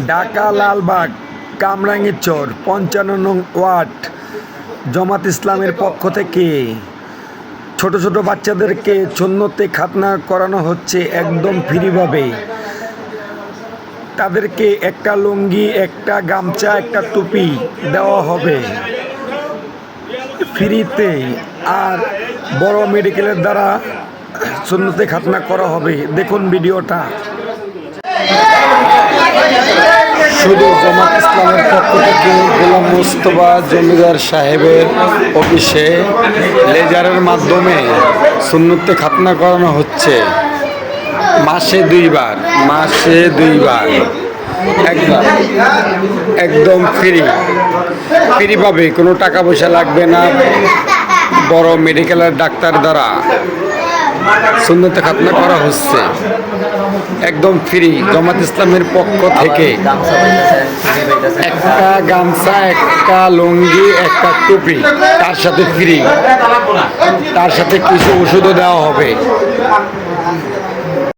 ঢাকা লালবাগ কামরাঙ্গীরচর ৫৫ নং ওয়ার্ড জামাত ইসলামের পক্ষ থেকে ছোট ছোট বাচ্চাদেরকে সুন্নতে খাতনা করানো হচ্ছে একদম ফ্রিভাবে। তাদেরকে একটা লুঙ্গি, একটা গামছা, একটা টুপি দেওয়া হবে ফ্রিতে। আর বড় মেডিকেলের দ্বারা সুন্নতে খাতনা করা হবে। দেখুন ভিডিওটা। শুধু জামাত ইসলামের পক্ষ থেকে গোলাম মোস্তফা জমিদার সাহেবের অফিসে লেজারের মাধ্যমে সুন্নতে খাতনা করানো হচ্ছে মাসে দুইবার একদম ফ্রি পাবে, কোনো টাকা পয়সা লাগবে না। বড় মেডিকেলের ডাক্তার দ্বারা সুন্নতে খাতনা করা হচ্ছে একদম ফ্রি। জামাত ইসলামের পক্ষ থেকে একটা গামছা, একটা লুঙ্গি, একটা টুপি, তার সাথে ফ্রি, তার সাথে কিছু ওষুধও দেওয়া হবে।